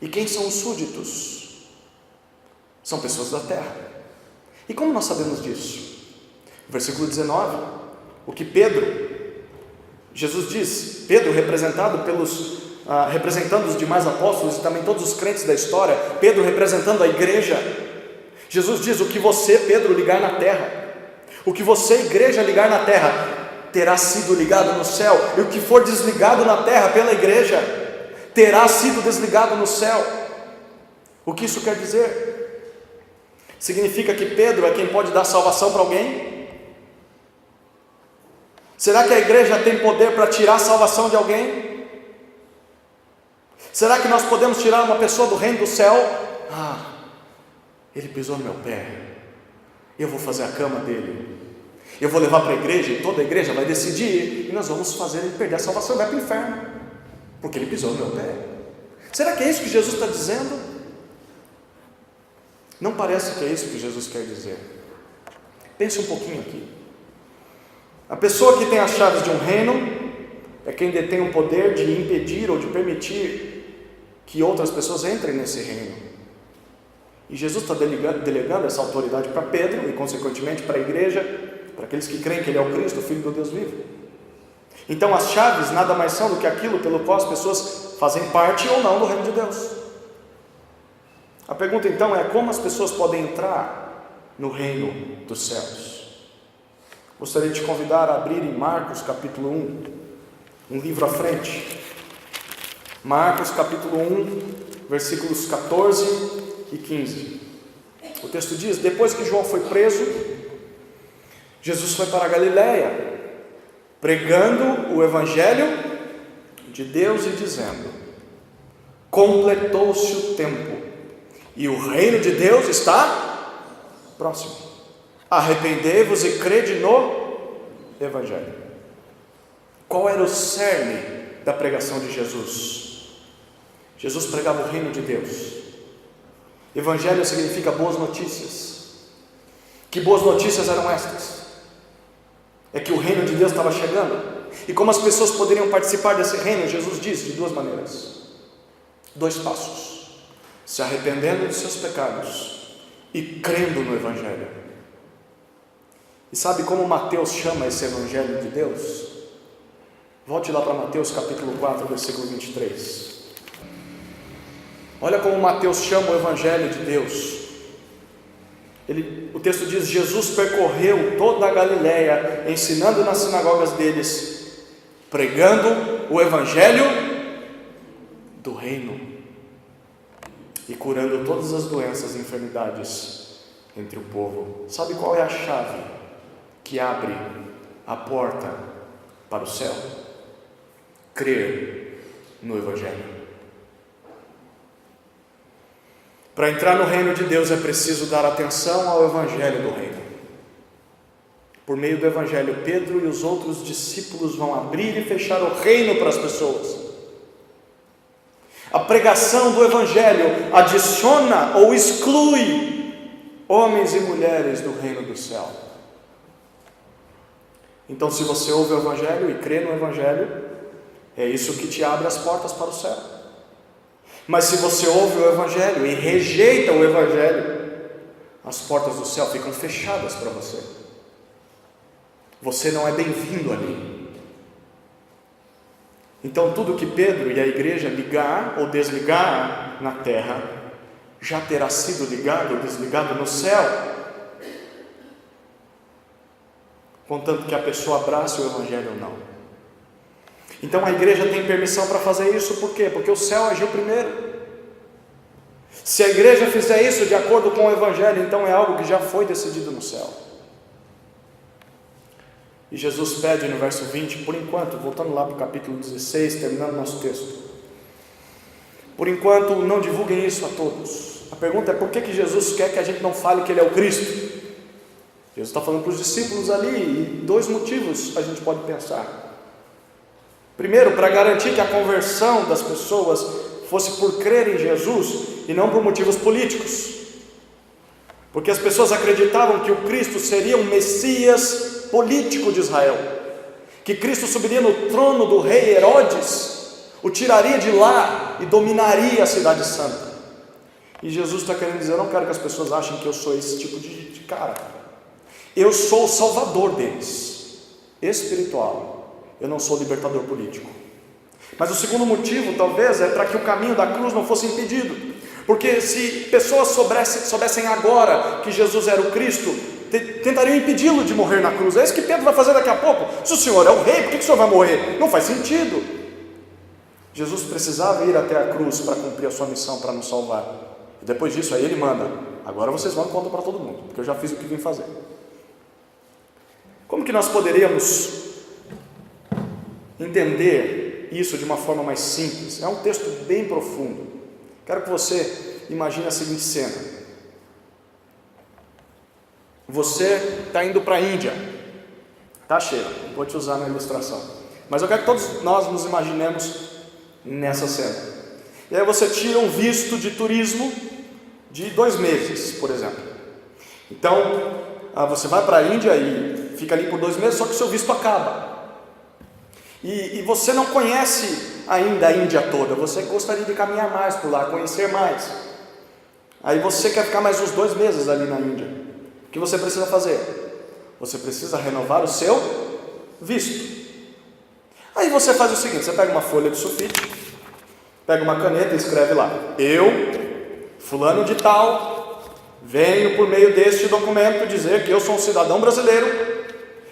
E quem são os súditos? São pessoas da terra. E como nós sabemos disso? Versículo 19, o que Jesus diz, Pedro representado representando os demais apóstolos e também todos os crentes da história, Pedro representando a igreja. Jesus diz: o que você, Pedro, ligar na terra, o que você, igreja, ligar na terra, terá sido ligado no céu, e o que for desligado na terra pela igreja, terá sido desligado no céu. O que isso quer dizer? Significa que Pedro é quem pode dar salvação para alguém? Será que a igreja tem poder para tirar a salvação de alguém? Será que nós podemos tirar uma pessoa do reino do céu? Ele pisou no meu pé, eu vou fazer a cama dele, eu vou levar para a igreja, e toda a igreja vai decidir, e nós vamos fazer ele perder a salvação e vai para o inferno, porque ele pisou no meu pé. Será que é isso que Jesus está dizendo? Não parece que é isso que Jesus quer dizer. Pense um pouquinho aqui. A pessoa que tem as chaves de um reino é quem detém o poder de impedir ou de permitir que outras pessoas entrem nesse reino. E Jesus está delegando essa autoridade para Pedro e consequentemente para a igreja, para aqueles que creem que Ele é o Cristo, o Filho do Deus vivo. Então as chaves nada mais são do que aquilo pelo qual as pessoas fazem parte ou não do reino de Deus. A pergunta então é: como as pessoas podem entrar no reino dos céus? Gostaria de te convidar a abrir em Marcos capítulo 1, um livro à frente. Marcos capítulo 1, versículos 14 e 15. O texto diz: depois que João foi preso, Jesus foi para a Galiléia, pregando o evangelho de Deus e dizendo: completou-se o tempo e o reino de Deus está próximo. Arrependei-vos e crede no evangelho. Qual era o cerne da pregação de Jesus? Jesus pregava o reino de Deus. Evangelho significa boas notícias. Que boas notícias eram estas? É que o reino de Deus estava chegando. E como as pessoas poderiam participar desse reino? Jesus diz de duas maneiras, 2 passos: se arrependendo dos seus pecados e crendo no evangelho. E sabe como Mateus chama esse evangelho de Deus? Volte lá para Mateus capítulo 4, versículo 23. Olha como Mateus chama o evangelho de Deus. O texto diz: Jesus percorreu toda a Galiléia, ensinando nas sinagogas deles, pregando o evangelho do reino e curando todas as doenças e enfermidades entre o povo. Sabe qual é a chave que abre a porta para o céu? Crer no evangelho. Para entrar no reino de Deus é preciso dar atenção ao evangelho do reino. Por meio do evangelho, Pedro e os outros discípulos vão abrir e fechar o reino para as pessoas. A pregação do evangelho adiciona ou exclui homens e mulheres do reino do céu. Então, se você ouve o evangelho e crê no evangelho, é isso que te abre as portas para o céu. Mas se você ouve o evangelho e rejeita o evangelho, as portas do céu ficam fechadas para você. Você não é bem-vindo ali. Então tudo que Pedro e a igreja ligar ou desligar na terra, já terá sido ligado ou desligado no céu, contanto que a pessoa abrace o evangelho ou não. Então a igreja tem permissão para fazer isso, por quê? Porque o céu agiu primeiro. Se a igreja fizer isso de acordo com o evangelho, então é algo que já foi decidido no céu. E Jesus pede no verso 20, por enquanto, voltando lá para o capítulo 16, terminando nosso texto, por enquanto não divulguem isso a todos. A pergunta é: por que Jesus quer que a gente não fale que Ele é o Cristo? Jesus está falando para os discípulos ali, e 2 motivos a gente pode pensar. Primeiro, para garantir que a conversão das pessoas fosse por crer em Jesus e não por motivos políticos, porque as pessoas acreditavam que o Cristo seria um Messias político de Israel, que Cristo subiria no trono do rei Herodes, o tiraria de lá e dominaria a cidade santa. E Jesus está querendo dizer: eu não quero que as pessoas achem que eu sou esse tipo de cara. Eu sou o salvador deles, espiritual. Eu não sou libertador político. Mas o segundo motivo, talvez, é para que o caminho da cruz não fosse impedido. Porque se pessoas soubessem agora que Jesus era o Cristo, tentariam impedi-lo de morrer na cruz. É isso que Pedro vai fazer daqui a pouco. Se o Senhor é o rei, por que o Senhor vai morrer? Não faz sentido. Jesus precisava ir até a cruz para cumprir a sua missão, para nos salvar. E depois disso, aí ele manda: agora vocês vão e contam para todo mundo, porque eu já fiz o que vim fazer. Como que nós poderíamos entender isso de uma forma mais simples? É um texto bem profundo. Quero que você imagine a seguinte cena: você está indo para a Índia, tá, Sheila? Vou te usar na ilustração, mas eu quero que todos nós nos imaginemos nessa cena. E aí você tira um visto de turismo de 2 meses, por exemplo. Então você vai para a Índia e fica ali por 2 meses, só que o seu visto acaba. E você não conhece ainda a Índia toda, você gostaria de caminhar mais por lá, conhecer mais. Aí você quer ficar mais uns 2 meses ali na Índia. O que você precisa fazer? Você precisa renovar o seu visto. Aí você faz o seguinte: você pega uma folha de sulfite, pega uma caneta e escreve lá: eu, fulano de tal, venho por meio deste documento dizer que eu sou um cidadão brasileiro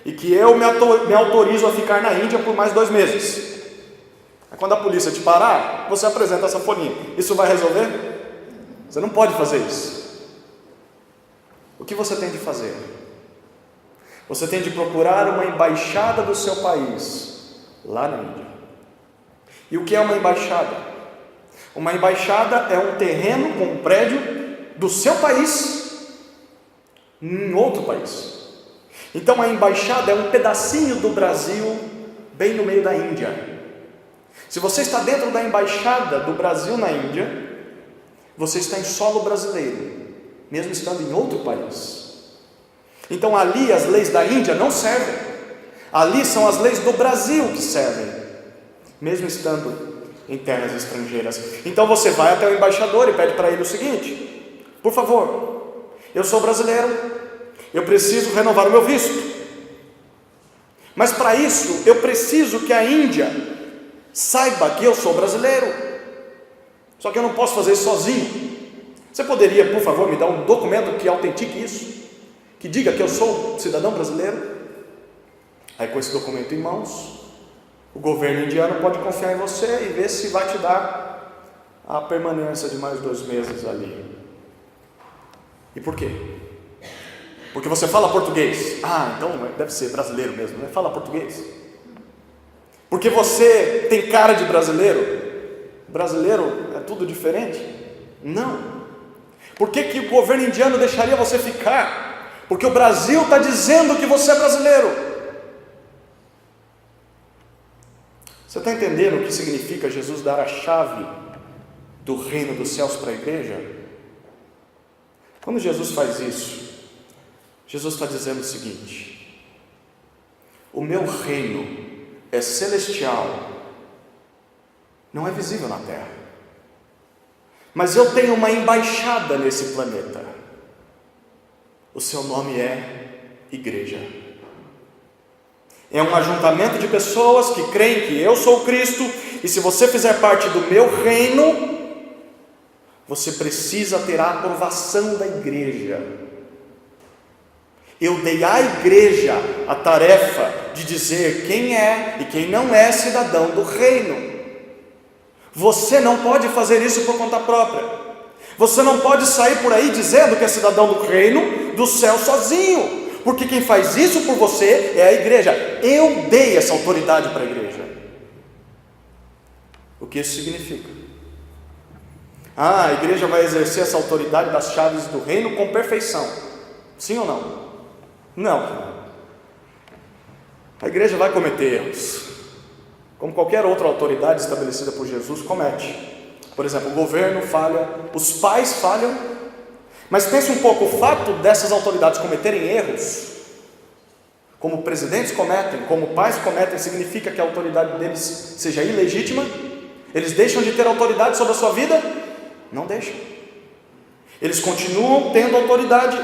e que eu me autorizo a ficar na Índia por mais 2 meses. Aí quando a polícia te parar, você apresenta essa folhinha. Isso vai resolver? Você não pode fazer isso. O que você tem de fazer? Você tem de procurar uma embaixada do seu país lá na Índia. E o que é uma embaixada? Uma embaixada é um terreno com um prédio do seu país em outro país. Então a embaixada é um pedacinho do Brasil bem no meio da Índia. Se você está dentro da embaixada do Brasil na Índia, você está em solo brasileiro, mesmo estando em outro país. Então ali as leis da Índia não servem. Ali são as leis do Brasil que servem, mesmo estando em terras estrangeiras. Então você vai até o embaixador e pede para ele o seguinte: por favor, eu sou brasileiro, eu preciso renovar o meu visto, mas para isso eu preciso que a Índia saiba que eu sou brasileiro. Só que eu não posso fazer isso sozinho. Você poderia, por favor, me dar um documento que autentique isso, que diga que eu sou cidadão brasileiro? Aí com esse documento em mãos, o governo indiano pode confiar em você e ver se vai te dar a permanência de mais 2 meses ali. E por quê? Porque você fala português. Ah, então deve ser brasileiro mesmo, né? Fala português. Porque você tem cara de brasileiro. Brasileiro é tudo diferente? Não. Por que o governo indiano deixaria você ficar? Porque o Brasil está dizendo que você é brasileiro. Você está entendendo o que significa Jesus dar a chave do reino dos céus para a igreja? Quando Jesus faz isso, Jesus está dizendo o seguinte: o meu reino é celestial, não é visível na terra, mas eu tenho uma embaixada nesse planeta. O seu nome é igreja. É um ajuntamento de pessoas que creem que eu sou Cristo, e se você fizer parte do meu reino, você precisa ter a aprovação da igreja. Eu dei à igreja a tarefa de dizer quem é e quem não é cidadão do reino. Você não pode fazer isso por conta própria. Você não pode sair por aí dizendo que é cidadão do reino do céu sozinho, porque quem faz isso por você é a igreja. Eu dei essa autoridade para a igreja. O que isso significa? A igreja vai exercer essa autoridade das chaves do reino com perfeição. Sim ou não? Não. A igreja vai cometer erros, como qualquer outra autoridade estabelecida por Jesus comete. Por exemplo, o governo falha, os pais falham. Mas pense um pouco: o fato dessas autoridades cometerem erros, como presidentes cometem, como pais cometem, significa que a autoridade deles seja ilegítima? Eles deixam de ter autoridade sobre a sua vida? Não deixam. Eles continuam tendo autoridade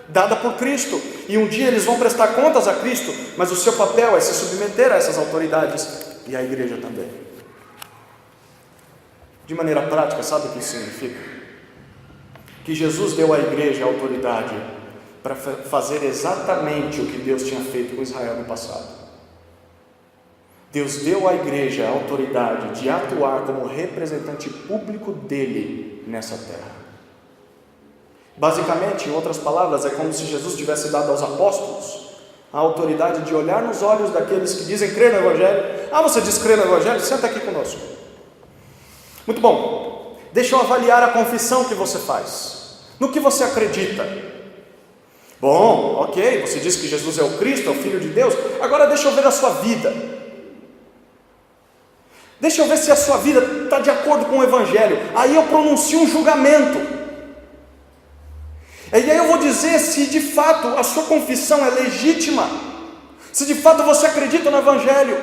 dada por Cristo, e um dia eles vão prestar contas a Cristo, mas o seu papel é se submeter a essas autoridades, e a igreja também. De maneira prática, sabe o que isso significa? que Jesus deu à igreja a autoridade para fazer exatamente o que Deus tinha feito com Israel no passado. Deus deu à igreja a autoridade de atuar como representante público dele nessa terra. Basicamente, em outras palavras, é como se Jesus tivesse dado aos apóstolos a autoridade de olhar nos olhos daqueles que dizem crer no Evangelho. Você diz crer no Evangelho? Senta aqui conosco. Muito bom, deixa eu avaliar a confissão que você faz, no que você acredita. Bom, ok, você diz que Jesus é o Cristo, é o Filho de Deus. Agora deixa eu ver a sua vida. Deixa eu ver se a sua vida está de acordo com o Evangelho. Aí eu pronuncio um julgamento. E aí eu vou dizer se de fato a sua confissão é legítima, se de fato você acredita no Evangelho.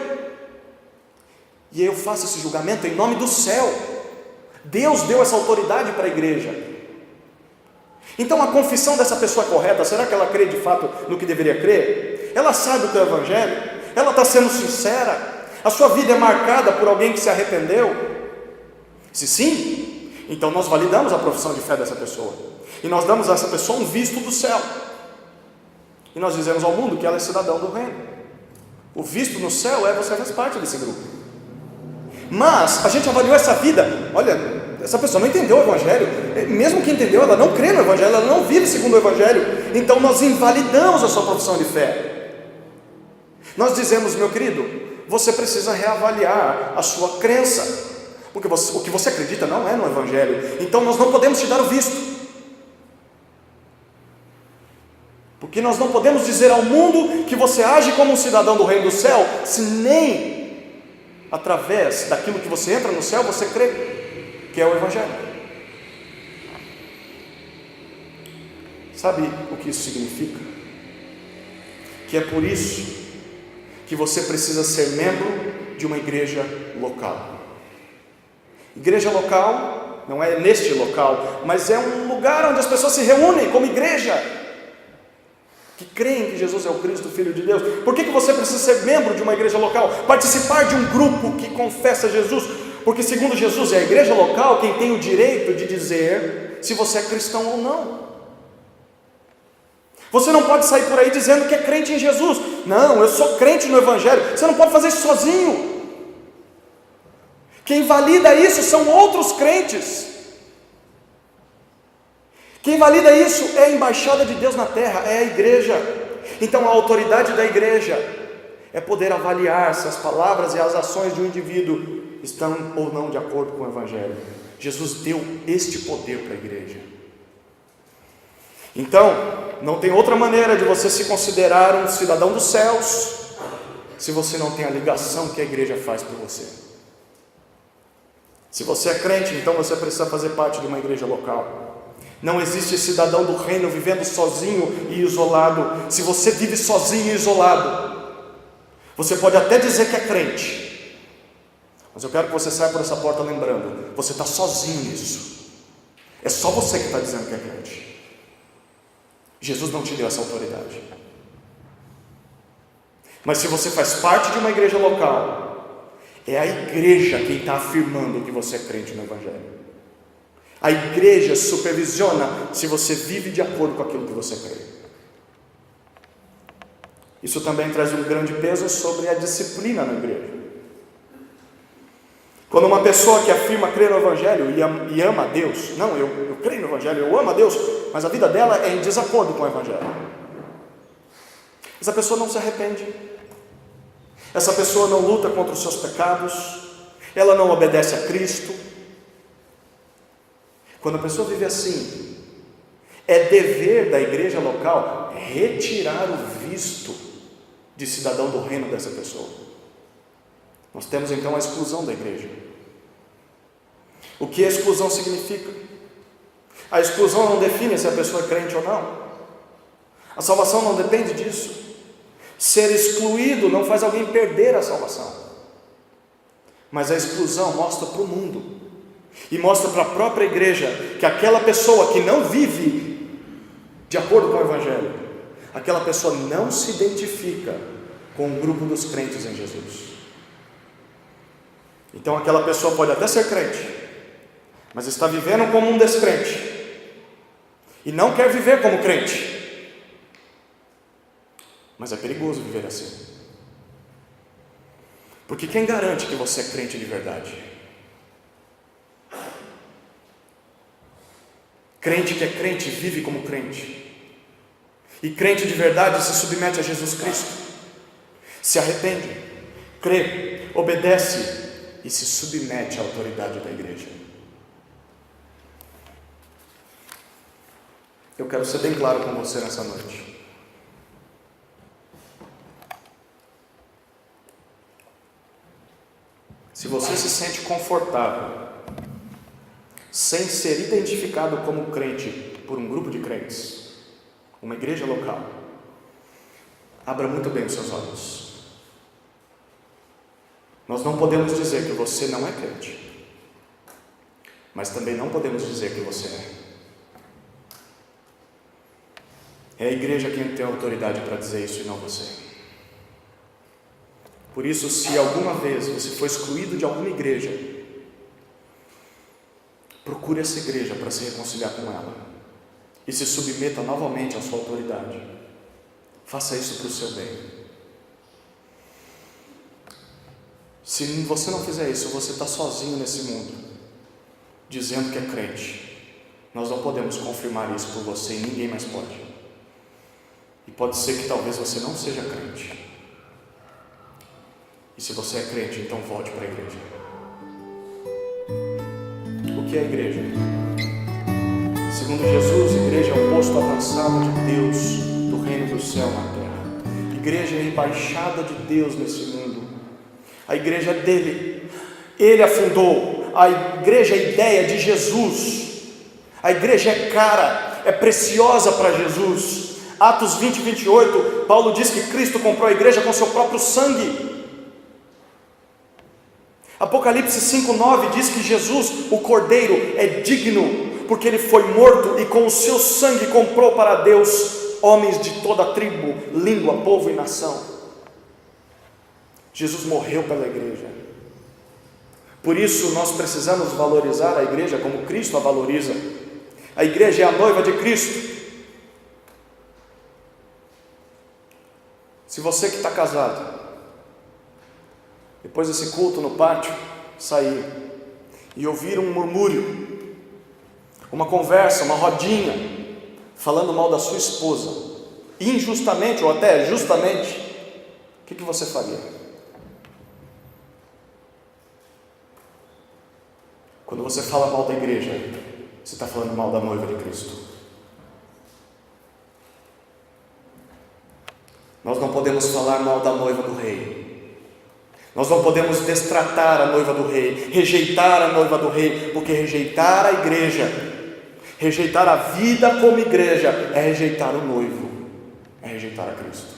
E aí eu faço esse julgamento em nome do céu. Deus deu essa autoridade para a igreja. Então a confissão dessa pessoa é correta? Será que ela crê de fato no que deveria crer? Ela sabe o que é o Evangelho? Ela está sendo sincera? A sua vida é marcada por alguém que se arrependeu? Se sim, então nós validamos a profissão de fé dessa pessoa. E nós damos a essa pessoa um visto do céu. E nós dizemos ao mundo que ela é cidadão do reino. O visto no céu é você faz parte desse grupo. Mas a gente avaliou essa vida. Olha, essa pessoa não entendeu o Evangelho. Mesmo que entendeu, ela não crê no Evangelho, ela não vive segundo o Evangelho. Então nós invalidamos a sua profissão de fé. Nós dizemos, meu querido, você precisa reavaliar a sua crença, porque o que você acredita não é no Evangelho. Então nós não podemos te dar o visto, porque nós não podemos dizer ao mundo que você age como um cidadão do reino do céu, se nem através daquilo que você entra no céu você crê que é o Evangelho. Sabe o que isso significa? Que é por isso que você precisa ser membro de uma igreja local. Igreja local não é neste local, mas é um lugar onde as pessoas se reúnem como igreja, que creem que Jesus é o Cristo, Filho de Deus. Por que você precisa ser membro de uma igreja local? Participar de um grupo que confessa Jesus? Porque segundo Jesus é a igreja local quem tem o direito de dizer se você é cristão ou não. Você não pode sair por aí dizendo que é crente em Jesus. Não, eu sou crente no Evangelho. Você não pode fazer isso sozinho. Quem valida isso são outros crentes. Quem valida isso é a embaixada de Deus na terra, é a igreja. Então a autoridade da igreja é poder avaliar se as palavras e as ações de um indivíduo estão ou não de acordo com o Evangelho. Jesus deu este poder para a igreja. Então, não tem outra maneira de você se considerar um cidadão dos céus se você não tem a ligação que a igreja faz por você. Se você é crente, então você precisa fazer parte de uma igreja local. Não existe cidadão do reino vivendo sozinho e isolado. Se você vive sozinho e isolado, você pode até dizer que é crente, mas eu quero que você saia por essa porta lembrando, você está sozinho nisso. É só você que está dizendo que é crente. Jesus não te deu essa autoridade. Mas se você faz parte de uma igreja local, é a igreja quem está afirmando que você é crente no Evangelho. A igreja supervisiona se você vive de acordo com aquilo que você crê. Isso também traz um grande peso sobre a disciplina na igreja. Quando uma pessoa que afirma crer no Evangelho e ama a Deus, não, eu creio no Evangelho, eu amo a Deus, mas a vida dela é em desacordo com o Evangelho, essa pessoa não se arrepende, essa pessoa não luta contra os seus pecados, ela não obedece a Cristo. Quando a pessoa vive assim, é dever da igreja local retirar o visto de cidadão do reino dessa pessoa. Nós temos então a exclusão da igreja. O que a exclusão significa? A exclusão não define se a pessoa é crente ou não. A salvação não depende disso. Ser excluído não faz alguém perder a salvação. Mas a exclusão mostra para o mundo e mostra para a própria igreja que aquela pessoa que não vive de acordo com o Evangelho, aquela pessoa não se identifica com o grupo dos crentes em Jesus. Então aquela pessoa pode até ser crente, mas está vivendo como um descrente. e não quer viver como crente. Mas é perigoso viver assim. Porque quem garante que você é crente de verdade? Crente que é crente vive como crente. E crente de verdade se submete a Jesus Cristo, se arrepende, crê, obedece e se submete à autoridade da igreja. Eu quero ser bem claro com você nessa noite. Se você se sente confortável sem ser identificado como crente por um grupo de crentes, uma igreja local, abra muito bem os seus olhos. Nós não podemos dizer que você não é crente, mas também não podemos dizer que você é. É a igreja quem tem autoridade para dizer isso e não você. Por isso, se alguma vez você foi excluído de alguma igreja, procure essa igreja para se reconciliar com ela e se submeta novamente à sua autoridade. Faça isso para o seu bem. Se você não fizer isso, você está sozinho nesse mundo, dizendo que é crente. Nós não podemos confirmar isso por você e ninguém mais pode. E pode ser que talvez você não seja crente. E se você é crente, então volte para a igreja. O que é a igreja? Segundo Jesus, igreja é o posto avançado de Deus do reino do céu na terra. Igreja é a embaixada de Deus nesse mundo. A igreja é dele. Ele a fundou. A igreja é a ideia de Jesus. A igreja é cara, é preciosa para Jesus. Atos 20, 28, Paulo diz que Cristo comprou a igreja com seu próprio sangue. Apocalipse 5:9 diz que Jesus, o Cordeiro, é digno, porque ele foi morto e com o seu sangue comprou para Deus homens de toda tribo, língua, povo e nação. Jesus morreu pela igreja. Por isso nós precisamos valorizar a igreja como Cristo a valoriza. A igreja é a noiva de Cristo. Se você que está casado, depois desse culto no pátio, sair e ouvir um murmúrio, uma conversa, uma rodinha, falando mal da sua esposa, injustamente ou até justamente, o que você faria? Quando você fala mal da igreja, você está falando mal da noiva de Cristo. Nós não podemos falar mal da noiva do rei. Nós não podemos destratar a noiva do rei, rejeitar a noiva do rei, porque rejeitar a igreja, rejeitar a vida como igreja, é rejeitar o noivo, é rejeitar a Cristo.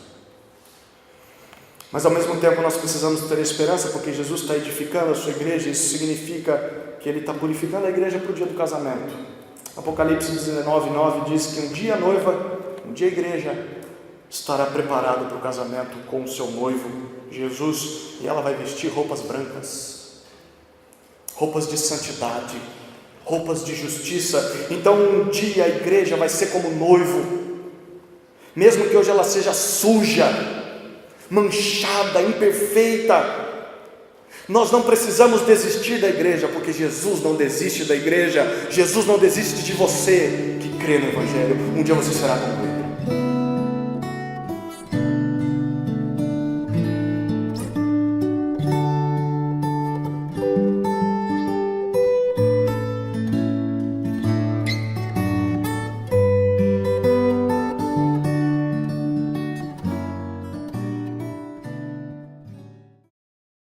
Mas ao mesmo tempo nós precisamos ter esperança, porque Jesus está edificando a sua igreja. Isso significa que Ele está purificando a igreja para o dia do casamento. Apocalipse 19:9 diz que um dia a noiva, um dia a igreja estará preparado para o casamento com o seu noivo, Jesus, e ela vai vestir roupas brancas, roupas de santidade, roupas de justiça. Então um dia a igreja vai ser como noivo, mesmo que hoje ela seja suja, manchada, imperfeita. Nós não precisamos desistir da igreja, porque Jesus não desiste da igreja. Jesus não desiste de você que crê no Evangelho. Um dia você será como ele.